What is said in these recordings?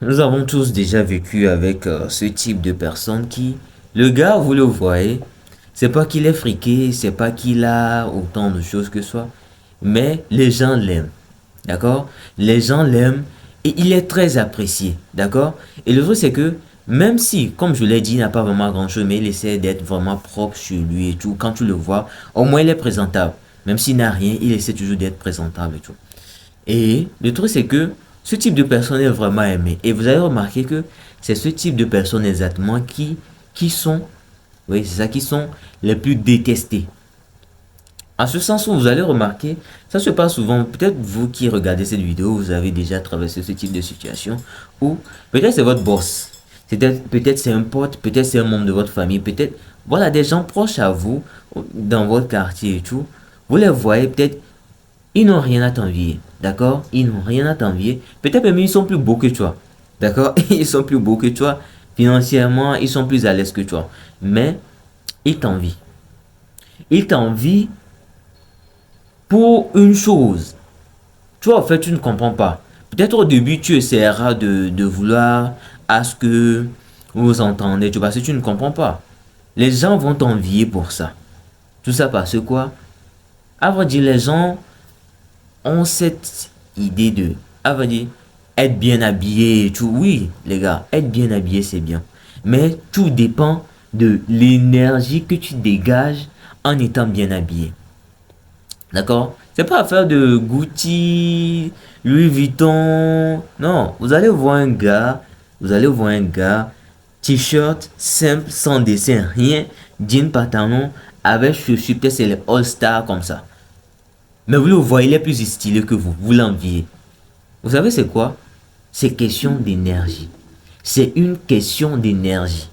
Nous avons tous déjà vécu avec ce type de personne qui, le gars, vous le voyez, c'est pas qu'il est friqué, c'est pas qu'il a autant de choses que soi, mais les gens l'aiment, d'accord? Les gens l'aiment et il est très apprécié, d'accord? Et le truc c'est que, même si, comme je l'ai dit, il n'a pas vraiment grand-chose, mais il essaie d'être vraiment propre sur lui et tout, quand tu le vois, au moins il est présentable. Même s'il n'a rien, il essaie toujours d'être présentable et tout. Et le truc, c'est que ce type de personne est vraiment aimé. Et vous avez remarqué que c'est ce type de personnes exactement qui sont, oui, c'est ça, qui sont les plus détestés. En ce sens où vous allez remarquer, ça se passe souvent, peut-être vous qui regardez cette vidéo, vous avez déjà traversé ce type de situation, où peut-être c'est votre boss, peut-être c'est un pote, peut-être c'est un membre de votre famille, peut-être, voilà, des gens proches à vous, dans votre quartier et tout, vous les voyez peut-être ils n'ont rien à t'envier, d'accord? Ils n'ont rien à t'envier. Peut-être même ils sont plus beaux que toi, d'accord? Ils sont plus beaux que toi. Financièrement, ils sont plus à l'aise que toi. Mais ils t'envient. Ils t'envient pour une chose. Toi, en fait, tu ne comprends pas. Peut-être au début, tu essaieras de vouloir à ce que vous vous entendez, parce que tu ne comprends pas. Les gens vont t'envier pour ça. Tout ça parce que quoi? À vrai dire, les gens ont cette idée de, à vrai dire, être bien habillé et tout. Oui, les gars, être bien habillé, c'est bien. Mais tout dépend de l'énergie que tu dégages en étant bien habillé. D'accord? C'est pas affaire de Gucci, Louis Vuitton. Non, vous allez voir un gars, t-shirt simple, sans dessin, rien, jean, pantalon, avec chaussures, peut-être c'est les All-Star comme ça. Mais vous le voyez, il est plus stylé que vous. Vous l'enviez. Vous savez c'est quoi? C'est question d'énergie. C'est une question d'énergie.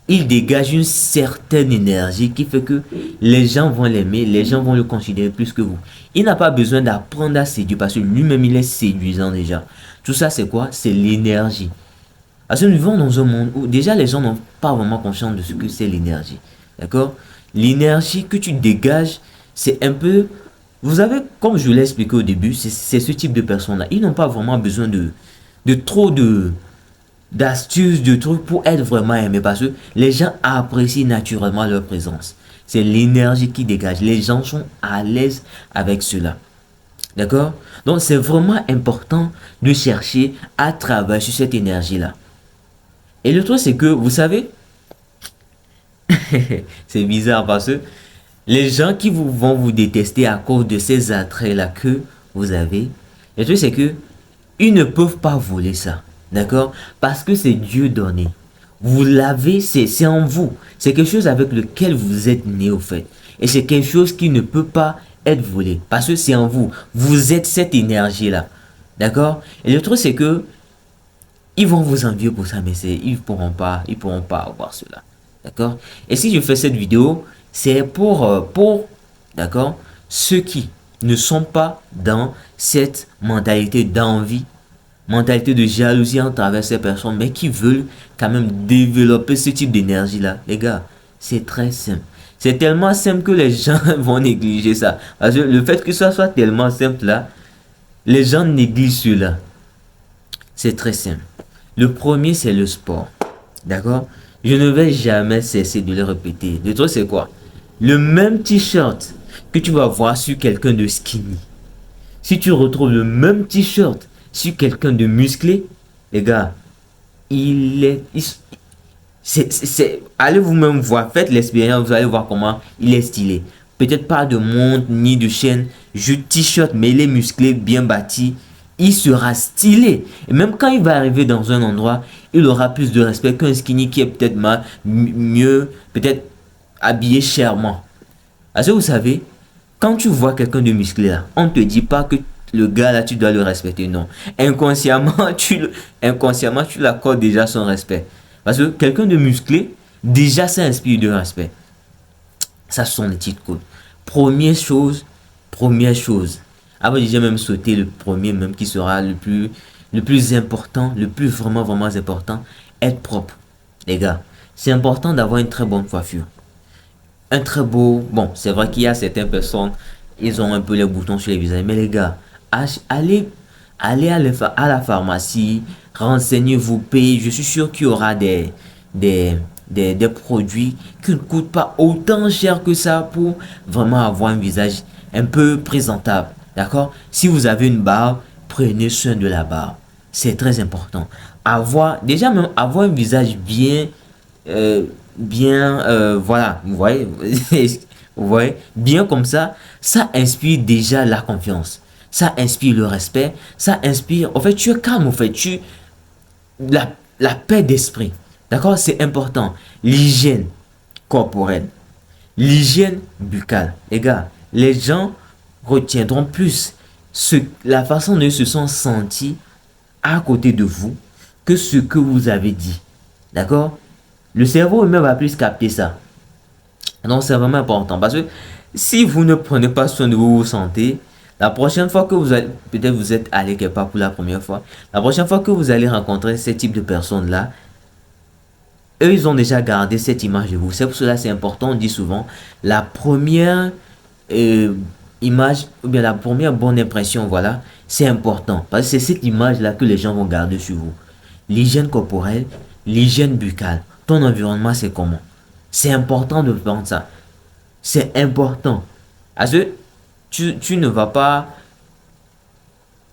Il dégage une certaine énergie qui fait que les gens vont l'aimer, les gens vont le considérer plus que vous. Il n'a pas besoin d'apprendre à séduire parce que lui-même il est séduisant déjà. Tout ça c'est quoi? C'est l'énergie. Parce que nous vivons dans un monde où déjà les gens n'ont pas vraiment conscience de ce que c'est l'énergie. D'accord? L'énergie que tu dégages, c'est un peu... Vous avez, comme je l'ai expliqué au début, c'est ce type de personnes-là. Ils n'ont pas vraiment besoin de trop d'astuces, de trucs pour être vraiment aimés. Parce que les gens apprécient naturellement leur présence. C'est l'énergie qui dégage. Les gens sont à l'aise avec cela. D'accord? Donc c'est vraiment important de chercher à travailler sur cette énergie-là. Et le truc, c'est que, vous savez, c'est bizarre parce que les gens qui vont vous détester à cause de ces attraits-là que vous avez, le truc, c'est que ils ne peuvent pas voler ça. D'accord? Parce que c'est Dieu donné. Vous l'avez, c'est en vous. C'est quelque chose avec lequel vous êtes né au fait. Et c'est quelque chose qui ne peut pas être volé. Parce que c'est en vous. Vous êtes cette énergie-là. D'accord? Et le truc, c'est que ils vont vous envier pour ça, mais ils pourront pas avoir cela. D'accord? Et si je fais cette vidéo, c'est d'accord, ceux qui ne sont pas dans cette mentalité d'envie, mentalité de jalousie en travers ces personnes, mais qui veulent quand même développer ce type d'énergie-là. Les gars, c'est très simple. C'est tellement simple que les gens vont négliger ça. Parce que le fait que ça soit tellement simple là, les gens négligent cela. C'est très simple. Le premier, c'est le sport. D'accord? Je ne vais jamais cesser de le répéter. Le truc, c'est quoi? Le même t-shirt que tu vas voir sur quelqu'un de skinny. Si tu retrouves le même t-shirt sur quelqu'un de musclé, les gars, il est... allez vous-même voir, faites l'expérience, vous allez voir comment il est stylé. Peut-être pas de montre ni de chaîne, juste t-shirt, mais il est musclé, bien bâti. Il sera stylé. Et même quand il va arriver dans un endroit, il aura plus de respect qu'un skinny qui est peut-être mieux, peut-être habillé chèrement. Parce que vous savez, quand tu vois quelqu'un de musclé là, on ne te dit pas que le gars là, tu dois le respecter. Non. Inconsciemment, inconsciemment, tu l'accordes déjà son respect. Parce que quelqu'un de musclé, déjà, ça inspire de respect. Ça, ce sont les petites codes. Première chose, première chose. Ah bah, j'ai même sauté le premier, même qui sera le plus important, le plus vraiment, vraiment important. Être propre. Les gars, c'est important d'avoir une très bonne coiffure. Un très beau... Bon, c'est vrai qu'il y a certaines personnes, ils ont un peu les boutons sur les visages. Mais les gars, allez, Allez à la pharmacie, renseignez-vous, payez. Je suis sûr qu'il y aura des, des produits qui ne coûtent pas autant cher que ça pour vraiment avoir un visage un peu présentable. D'accord? Si vous avez une barbe, prenez soin de la barbe. C'est très important. Déjà même avoir un visage voilà, vous voyez, vous voyez, bien comme ça inspire déjà la confiance. Ça inspire le respect, ça inspire, en fait, tu es calme, en fait, la paix d'esprit. D'accord? C'est important. L'hygiène corporelle, l'hygiène buccale. Les gars, les gens retiendront plus la façon dont ils se sont sentis à côté de vous que ce que vous avez dit. D'accord? Le cerveau humain va plus capter ça. Donc c'est vraiment important parce que si vous ne prenez pas soin de vos santé, la prochaine fois que vous allez, peut-être vous êtes allé quelque part pour la première fois, la prochaine fois que vous allez rencontrer ce type de personnes-là, eux, ils ont déjà gardé cette image de vous. C'est pour cela que c'est important, on dit souvent, la première image, ou bien la première bonne impression, voilà, c'est important. Parce que c'est cette image-là que les gens vont garder sur vous. L'hygiène corporelle, l'hygiène buccale, ton environnement, c'est comment? C'est important de prendre ça. C'est important. Parce que tu ne vas pas,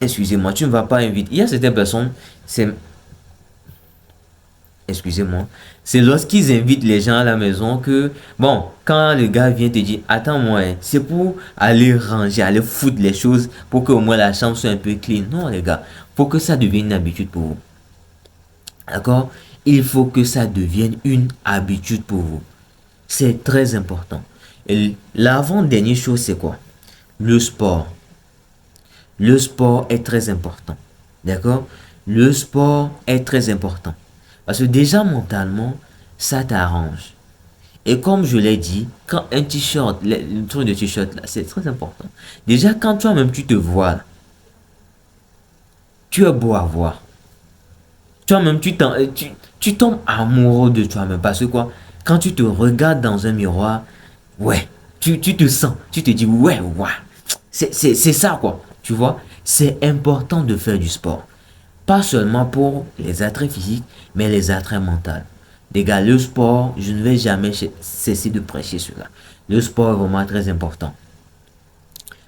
excusez-moi, tu ne vas pas inviter. Il y a certaines personnes, c'est, excusez-moi, c'est lorsqu'ils invitent les gens à la maison que, bon, quand le gars vient te dire, attends-moi, hein, c'est pour aller ranger, aller foutre les choses pour que au moins la chambre soit un peu clean. Non, les gars, faut que ça devienne une habitude pour vous. D'accord? Il faut que ça devienne une habitude pour vous. C'est très important. Et l'avant-dernière chose, c'est quoi? Le sport. Le sport est très important. D'accord? Le sport est très important. Parce que déjà mentalement, ça t'arrange. Et comme je l'ai dit, quand un t-shirt, le truc de t-shirt là, c'est très important. Déjà quand toi-même tu te vois, là, tu es beau à voir. Toi-même tu tombes amoureux de toi-même. Parce que quoi? Quand tu te regardes dans un miroir, ouais, tu te sens, tu te dis ouais, ouais. C'est ça quoi. Tu vois? C'est important de faire du sport. Pas seulement pour les attraits physiques, mais les attraits mentaux. Les gars, le sport, je ne vais jamais cesser de prêcher cela. Le sport est vraiment très important.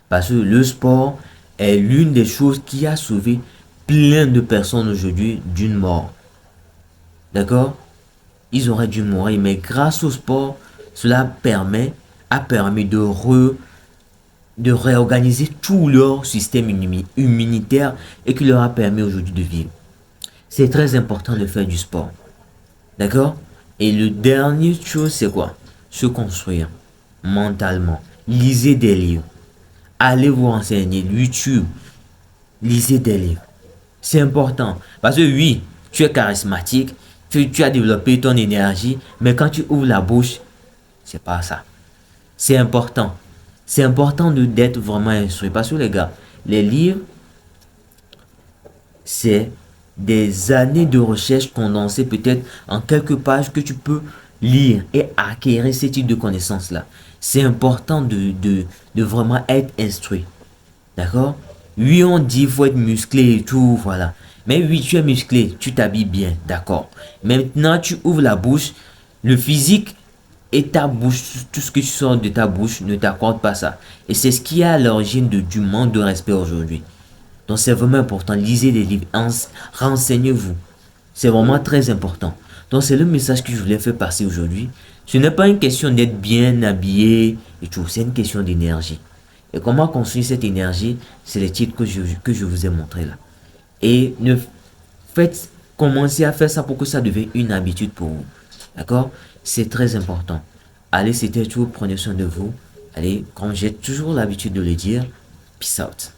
Parce que le sport est l'une des choses qui a sauvé plein de personnes aujourd'hui d'une mort. D'accord? Ils auraient dû mourir, mais grâce au sport, a permis de réorganiser tout leur système immunitaire et qui leur a permis aujourd'hui de vivre. C'est très important de faire du sport. D'accord? Et le dernier chose, c'est quoi? Se construire mentalement. Lisez des livres. Allez vous renseigner. YouTube. Lisez des livres. C'est important. Parce que oui, tu es charismatique. Tu as développé ton énergie. Mais quand tu ouvres la bouche, c'est pas ça. C'est important. C'est important d'être vraiment instruit. Parce que les gars, les livres, c'est des années de recherche condensées peut-être en quelques pages que tu peux lire et acquérir ce type de connaissances-là. C'est important de vraiment être instruit. D'accord? Oui, on dit qu'il faut être musclé et tout, voilà. Mais oui, tu es musclé, tu t'habilles bien, d'accord. Maintenant, tu ouvres la bouche, le physique et ta bouche, tout ce que tu sors de ta bouche ne t'accorde pas ça. Et c'est ce qui est à l'origine du manque de respect aujourd'hui. Donc c'est vraiment important. Lisez les livres, renseignez-vous. C'est vraiment très important. Donc c'est le message que je voulais faire passer aujourd'hui. Ce n'est pas une question d'être bien habillé et tout. C'est une question d'énergie. Et comment construire cette énergie? C'est les titres que je vous ai montré là. Et commencez à faire ça pour que ça devienne une habitude pour vous. D'accord? C'est très important. Allez, c'était tout. Prenez soin de vous. Allez, comme j'ai toujours l'habitude de le dire, peace out.